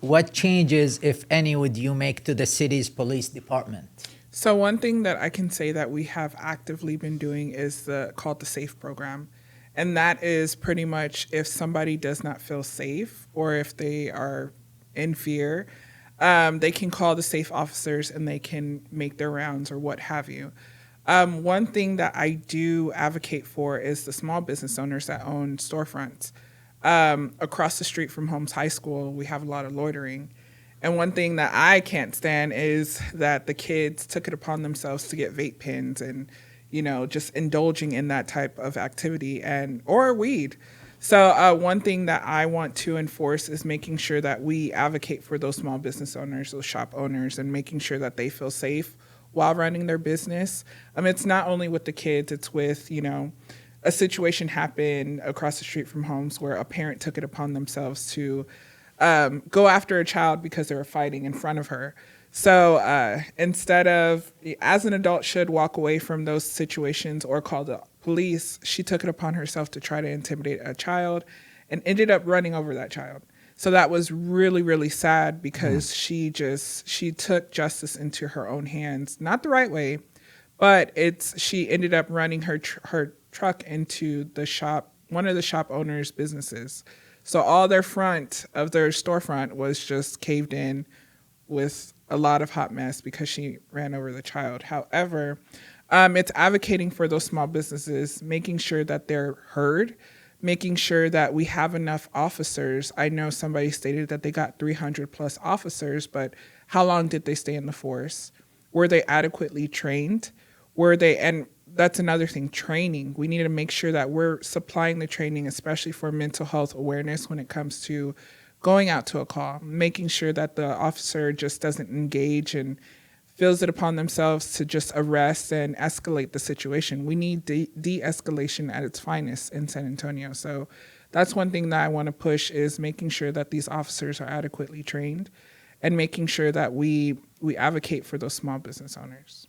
what changes, if any, would you make to the city's police department? So one thing that I can say that we have actively been doing is called the SAFE program. And that is pretty much if somebody does not feel safe or if they are in fear, they can call the SAFE officers and they can make their rounds or what have you. One thing that I do advocate for is the small business owners that own storefronts. Across the street from Holmes High School, we have a lot of loitering. And one thing that I can't stand is that the kids took it upon themselves to get vape pens and, just indulging in that type of activity or weed. So one thing that I want to enforce is making sure that we advocate for those small business owners, those shop owners, and making sure that they feel safe while running their business. It's not only with the kids, it's with, a situation happened across the street from Holmes where a parent took it upon themselves to go after a child because they were fighting in front of her. So instead of, as an adult should walk away from those situations or call the police, she took it upon herself to try to intimidate a child and ended up running over that child. So that was really, really sad because she took justice into her own hands, not the right way, but she ended up running her truck into the shop, one of the shop owner's businesses. So all their front of their storefront was just caved in with a lot of hot mess because she ran over the child. However, it's advocating for those small businesses, making sure that they're heard, making sure that we have enough officers. I know somebody stated that they got 300 plus officers, but how long did they stay in the force? Were they adequately trained? And that's another thing, training. We need to make sure that we're supplying the training, especially for mental health awareness when it comes to going out to a call, making sure that the officer just doesn't engage and feels it upon themselves to just arrest and escalate the situation. We need de-escalation at its finest in San Antonio. So that's one thing that I want to push is making sure that these officers are adequately trained and making sure that we advocate for those small business owners.